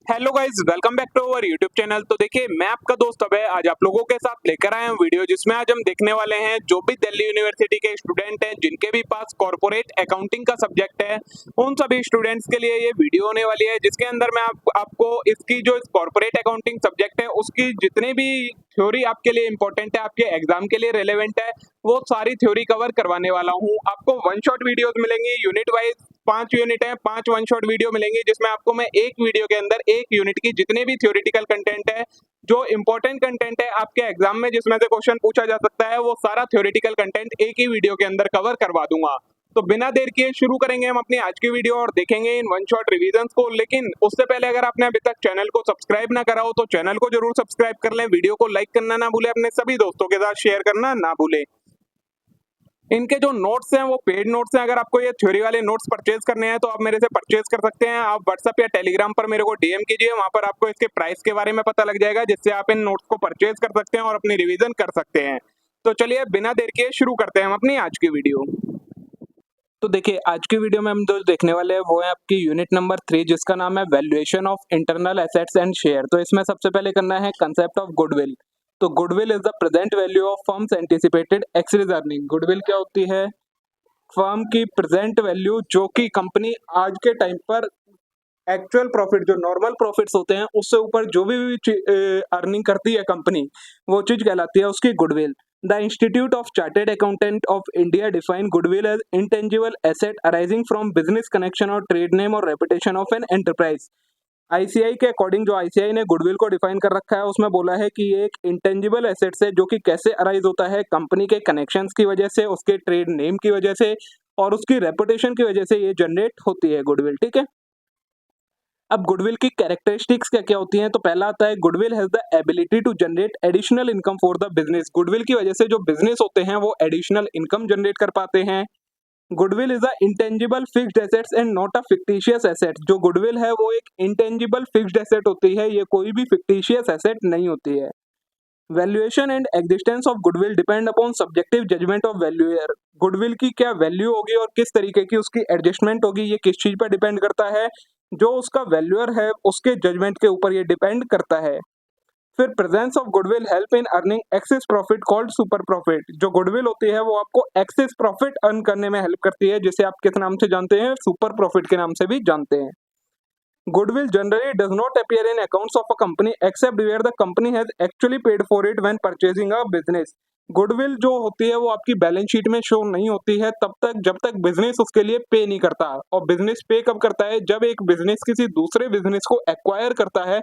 Hello guys, welcome back to our YouTube channel. तो देखिए, मैं आपका दोस्त अभय आज आप लोगों के साथ लेकर आया हूं वीडियो, जिसमें आज हम देखने वाले हैं जो भी दिल्ली यूनिवर्सिटी के स्टूडेंट हैं जिनके भी पास कॉर्पोरेट अकाउंटिंग का सब्जेक्ट है, उन सभी स्टूडेंट्स के लिए ये वीडियो होने वाली है, जिसके अंदर मैं आपको इसकी जो कॉर्पोरेट अकाउंटिंग सब्जेक्ट है उसकी जितनी भी थ्योरी आपके लिए इंपॉर्टेंट है, आपके एग्जाम के लिए रेलेवेंट है, वो सारी थ्योरी कवर करवाने वाला हूँ। आपको वन शॉट वीडियोस मिलेंगी, यूनिट वाइज 5 यूनिट है, 5 वन शॉट वीडियो मिलेंगी, जिसमें आपको मैं एक वीडियो के अंदर एक यूनिट की जितने भी थ्योरेटिकल कंटेंट है, जो इंपॉर्टेंट कंटेंट है आपके एग्जाम में जिसमें से क्वेश्चन पूछा जा सकता है, वो सारा थ्योरेटिकल कंटेंट एक ही वीडियो के अंदर कवर करवा दूंगा। तो बिना देर किए शुरू करेंगे हम अपनी आज की वीडियो और देखेंगे इन वन शॉट रिवीजन को। लेकिन उससे पहले अगर आपने अभी तक चैनल को सब्सक्राइब ना करा हो तो चैनल को जरूर सब्सक्राइब कर लें, वीडियो को लाइक करना ना भूलें, अपने सभी दोस्तों के साथ शेयर करना ना भूलें। इनके जो नोट्स हैं वो पेड नोट्स हैं। अगर आपको ये थ्योरी वाले नोट्स परचेज करने हैं तो आप मेरे से परचेज कर सकते हैं। आप व्हाट्सएप या टेलीग्राम पर मेरे को डीएम कीजिए, वहां पर आपको इसके प्राइस के बारे में पता लग जाएगा, जिससे आप इन नोट्स को परचेज कर सकते हैं और अपनी रिवीजन कर सकते हैं। तो चलिए बिना देर किए शुरू करते हैं हम अपनी आज की वीडियो। तो देखिए, आज की वीडियो में हम जो देखने वाले हैं वो है आपकी यूनिट नंबर 3, जिसका नाम है valuation of internal assets and share. तो इसमें सबसे पहले करना है कंसेप्ट ऑफ गुडविल। तो goodwill is the present value of firms anticipated एक्सरीज earning. Goodwill क्या होती है? फर्म की प्रेजेंट वैल्यू, जो कि कंपनी आज के टाइम पर एक्चुअल प्रॉफिट, जो नॉर्मल प्रॉफिट्स होते हैं उससे ऊपर जो भी अर्निंग करती है कंपनी, वो चीज कहलाती है उसकी goodwill. The institute of chartered accountant of India define goodwill as intangible asset arising from business connection और ट्रेड नेम और reputation of an enterprise. ICI के अकॉर्डिंग जो आईसीआई ने गुडविल को डिफाइन कर रखा है, उसमें बोला है कि ये एक इंटेंजिबल एसेट्स है, जो कि कैसे अराइज होता है? कंपनी के कनेक्शंस की वजह से, उसके ट्रेड नेम की वजह से और उसकी रेपुटेशन की वजह से ये जनरेट होती है गुडविल। ठीक है। अब गुडविल की कैरेक्टरिस्टिक्स क्या क्या होती हैं? तो पहला आता है goodwill has the ability to generate additional income for the business. Goodwill की वजह से जो बिजनेस होते हैं वो एडिशनल इनकम जनरेट कर पाते हैं। Goodwill is a intangible fixed assets and not a fictitious asset. जो गुडविल है वो एक इंटेंजिबल फिक्स्ड एसेट होती है, ये कोई भी फिक्टिशियस एसेट नहीं होती है। Valuation and existence of goodwill depend upon subjective judgement of valuer. Goodwill की क्या वैल्यू होगी और किस तरीके की उसकी एडजस्टमेंट होगी, ये किस चीज पर डिपेंड करता है? जो उसका वैल्यूअर है उसके जजमेंट के ऊपर ये डिपेंड करता है। फिर presence of goodwill help in earning access profit called super profit. जो गुडविल होती है वो आपको एक्सेस प्रॉफिट अर्न करने में हेल्प करती है, जिसे आप किस नाम से जानते हैं? सुपर प्रॉफिट के नाम से भी जानते हैं। Goodwill generally does not appear in accounts of a company except where the company has actually paid for it when purchasing a business. Goodwill जो होती है वो आपकी बैलेंस शीट में शो नहीं होती है तब तक जब तक बिजनेस उसके लिए पे नहीं करता। और बिजनेस पे कब करता है? जब एक बिजनेस किसी दूसरे बिजनेस को एक्वायर करता है,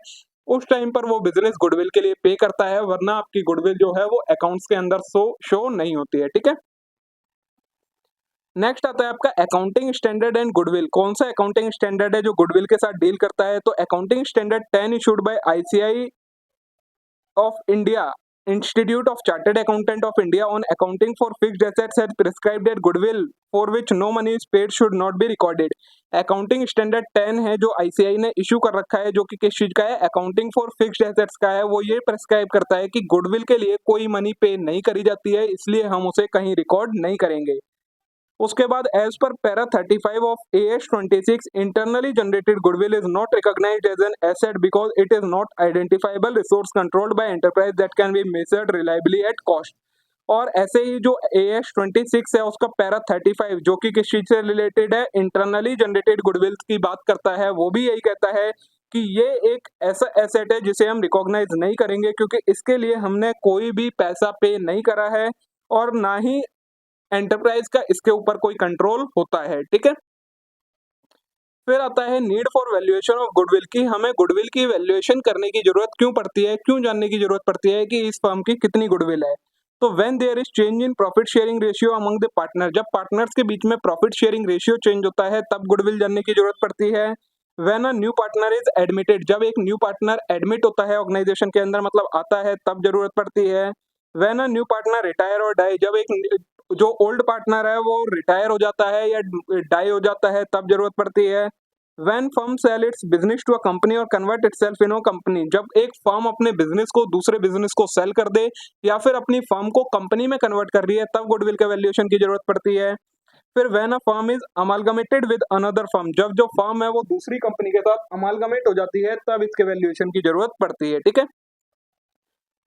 उस टाइम पर वो बिजनेस गुडविल के लिए पे करता है, वरना आपकी गुडविल जो है वो अकाउंट्स के अंदर शो नहीं होती है। ठीक है। नेक्स्ट आता है आपका अकाउंटिंग स्टैंडर्ड एंड गुडविल। कौन सा अकाउंटिंग स्टैंडर्ड है जो गुडविल के साथ डील करता है? तो accounting standard 10 issued by ICI of India, institute of chartered accountant of India on accounting for fixed assets has prescribed that goodwill for which no money is paid should not be recorded. Accounting standard 10 है जो ICI ने issue कर रखा है, जो कि किस चीज का है? अकाउंटिंग फॉर फिक्स्ड एसेट्स का है। वो ये प्रिस्क्राइब करता है कि गुडविल के लिए कोई मनी पे नहीं करी जाती है, इसलिए हम उसे कहीं रिकॉर्ड नहीं करेंगे। उसके बाद एज पर para 35 of AS 26 internally generated goodwill is not recognised as an asset because it is not identifiable resource controlled by enterprise that can be measured reliably at cost. और ऐसे ही जो AS 26 है उसका पैरा 35, जो कि किस चीज से रिलेटेड है? इंटरनली जनरेटेड गुडविल की बात करता है। वो भी यही कहता है कि ये एक ऐसा एसेट है जिसे हम रिकॉग्नाइज नहीं करेंगे, क्योंकि इसके लिए हमने कोई भी पैसा पे नहीं करा है और ना ही एंटरप्राइज का इसके ऊपर कोई कंट्रोल होता है। ठीक है। फिर आता है need for valuation of goodwill की हमें गुडविल की वैल्यूएशन करने की जरूरत क्यों पड़ती है, क्यों जानने की जरूरत पड़ती है कि इस फर्म की कितनी गुडविल है। तो when there is change in profit sharing ratio among the partner, जब पार्टनर्स के बीच में प्रॉफिट शेयरिंग रेशियो चेंज होता है तब गुडविल जानने की जरूरत पड़ती है। When a new partner is admitted, जब एक न्यू पार्टनर एडमिट होता है ऑर्गेनाइजेशन के अंदर, मतलब आता है, तब जरूरत पड़ती है। When a new partner retire और डाई, जब एक जो ओल्ड पार्टनर है वो रिटायर हो जाता है या डाई हो जाता है तब जरूरत पड़ती है। When firm sell its business to a company और convert itself in a company, जब एक फर्म अपने बिजनेस को दूसरे बिजनेस को सेल कर दे या फिर अपनी फर्म को कंपनी में कन्वर्ट कर रही है तब गुडविल के वैल्यूएशन की जरूरत पड़ती है। फिर when a firm is amalgamated with another firm, जब जो फर्म है वो दूसरी कंपनी के साथ अमालगमेट हो जाती है तब इसके वैल्यूएशन की जरूरत पड़ती है, ठीक है।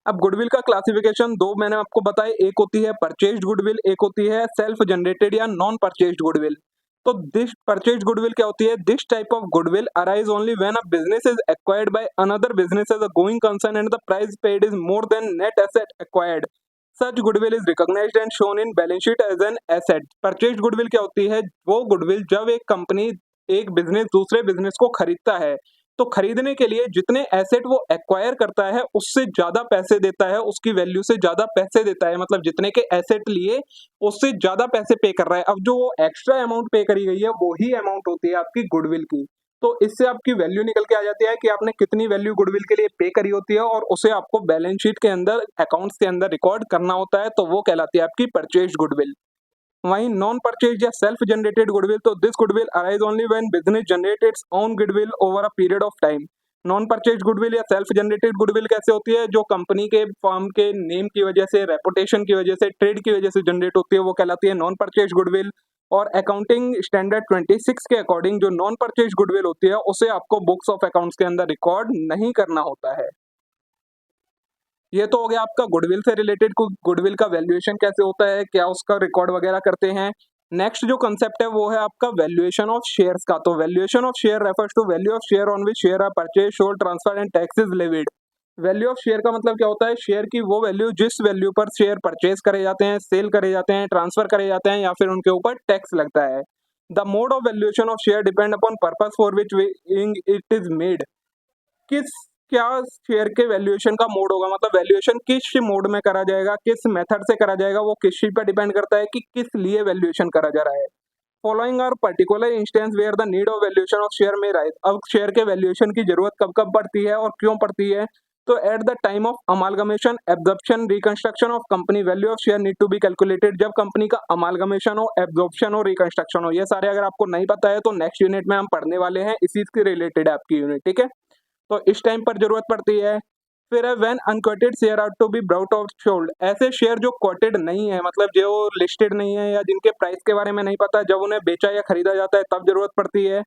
अब गुडविल का क्लासिफिकेशन दो मैंने आपको बताया, एक होती है परचेज्ड गुडविल, एक होती है सेल्फ जनरेटेड या नॉन परचेज्ड गुडविल। तो दिस परचेज्ड गुडविल क्या होती है? This type of goodwill arise only when a business is acquired by another business as a going concern and the price paid is more than net asset acquired. Such goodwill is recognised and shown in balance sheet as an asset. Purchased goodwill क्या होती है? वो goodwill जब एक company, एक business दूसरे business को खरीदता है, तो खरीदने के लिए जितने एसेट वो एक्वायर करता है उससे ज्यादा पैसे देता है, उसकी वैल्यू से ज्यादा पैसे देता है, मतलब जितने के एसेट लिए उससे ज्यादा पैसे पे कर रहा है। अब जो वो एक्स्ट्रा अमाउंट पे करी गई है वो ही अमाउंट होती है आपकी गुडविल की। तो इससे आपकी वैल्यू निकल के आ जाती है कि आपने कितनी वैल्यू गुडविल के लिए पे करी होती है और उसे आपको बैलेंस शीट के अंदर, अकाउंट्स के अंदर रिकॉर्ड करना होता है, तो वो कहलाती है आपकी परचेज गुडविल। वहीं नॉन परचेज या सेल्फ जनरेटेड गुडविल, तो this goodwill arise only when business generate its own goodwill over a period of time. Non purchase goodwill या सेल्फ जनरेटेड गुडविल कैसे होती है? जो कंपनी के, फर्म के नेम की वजह से, रेपुटेशन की वजह से, ट्रेड की वजह से जनरेट होती है वो कहलाती है नॉन परचेज गुडविल। और अकाउंटिंग स्टैंडर्ड 26 के अकॉर्डिंग जो नॉन परचेज गुडविल होती है उसे आपको बुक्स ऑफ अकाउंट्स के अंदर रिकॉर्ड नहीं करना होता है। ये तो हो गया आपका गुडविल से रिलेटेड, गुडविल का वैल्यूएशन कैसे होता है, क्या उसका रिकॉर्ड वगैरह करते हैं। नेक्स्ट जो कंसेप्ट है वो है आपका वैल्यूएशन ऑफ शेयर्स का। तो valuation of share refers to value of share on which share are purchase, sold, transfer and taxes levied. Value of share का मतलब क्या होता है? शेयर की वो वैल्यू जिस वैल्यू पर शेयर परचेज करे जाते हैं, सेल करे जाते हैं, ट्रांसफर करे जाते हैं या फिर उनके ऊपर टैक्स लगता है। The mode of valuation of share depend upon purpose for which it is made. किस, क्या शेयर के वैल्यूएशन का मोड होगा, मतलब वैल्यूएशन किस मोड में करा जाएगा, किस मेथड से करा जाएगा, वो किस चीज पर डिपेंड करता है कि किस लिए वैल्यूएशन करा जा रहा है। Following are particular instance where the need of valuation of share में राइज। अब शेयर के वैल्यूएशन की जरूरत कब कब पड़ती है और क्यों पड़ती है? तो at the time of amalgamation, absorption, reconstruction of company, value of share need to be calculated. जब कंपनी का अमालगमेशन हो, एब्जॉर्प्शन हो, रिकंस्ट्रक्शन हो, ये सारे अगर आपको नहीं पता है तो नेक्स्ट यूनिट में हम पढ़ने वाले हैं, इसी से रिलेटेड है आपकी यूनिट, ठीक है। तो इस टाइम पर जरूरत पड़ती है। फिर है when unquoted share are to be brought out sold. ऐसे शेयर जो कोटेड नहीं है, मतलब जो लिस्टेड नहीं है या जिनके प्राइस के बारे में नहीं पता, जब उन्हें बेचा या खरीदा जाता है तब जरूरत पड़ती है।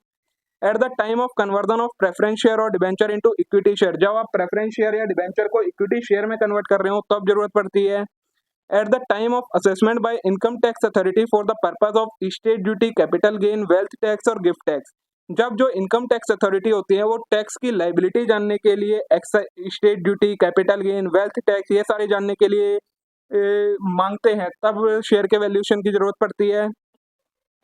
Eight the time of conversion of preference share और डिबेंचर इनटू इक्विटी शेयर, जब आप प्रेफरेंस शेयर या डिबेंचर को इक्विटी शेयर में कन्वर्ट कर रहे हो तब जरूरत पड़ती है। Eight the time of assessment bye income tax authority for the purpose of state duty, capital gain, wealth tax और गिफ्ट टैक्स। जब जो इनकम टैक्स अथॉरिटी होती है वो टैक्स की लाइबिलिटी जानने के लिए, state duty, capital gain, wealth tax, ये सारे जानने के लिए मांगते हैं, तब शेयर के वैल्यूएशन की जरूरत पड़ती है।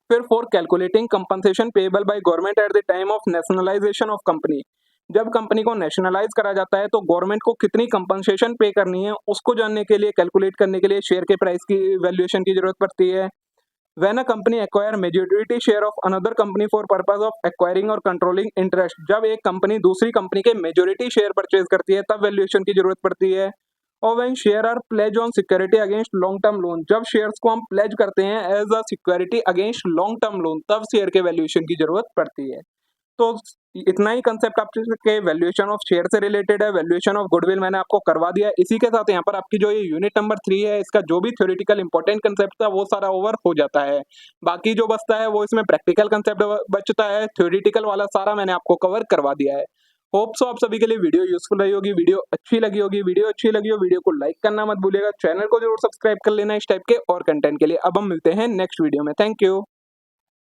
फिर for calculating compensation payable by government at the time of nationalisation of company, जब कंपनी को नेशनलाइज करा जाता है तो गवर्नमेंट को कितनी कंपनसेशन पे करनी है उसको जानने के लिए, कैलकुलेट करने के लिए शेयर के प्राइस की वैल्यूएशन की जरूरत पड़ती है। When a company acquire majority share of another company for purpose of acquiring और controlling interest, जब एक कंपनी दूसरी कंपनी के मेजोरिटी शेयर परचेज करती है तब वैल्यूएशन की जरूरत पड़ती है। और when share are pledged on security against long term loan, जब शेयर्स को हम प्लेज करते हैं as a security against long term loan तब शेयर के वैल्यूएशन की जरूरत पड़ती है। तो इतना ही कंसेप्ट आपके वैल्यूएशन ऑफ शेयर से रिलेटेड है। वैल्यूएशन ऑफ गुडविल मैंने आपको करवा दिया है। इसी के साथ यहाँ पर आपकी जो ये यूनिट नंबर 3 है इसका जो भी थ्योरेटिकल इंपॉर्टेंट कंसेप्ट था वो सारा ओवर हो जाता है। बाकी जो बचता है वो इसमें प्रैक्टिकल कंसेप्ट बचता है, थ्योरेटिकल वाला सारा मैंने आपको कवर करवा दिया है। होप सो आप सभी के लिए वीडियो यूजफुल रही होगी, वीडियो अच्छी लगी होगी। वीडियो अच्छी लगी हो वीडियो को लाइक करना मत भूलिएगा, चैनल को जरूर सब्सक्राइब कर लेना इस टाइप के और कंटेंट के लिए। अब हम मिलते हैं नेक्स्ट वीडियो में। Thank you.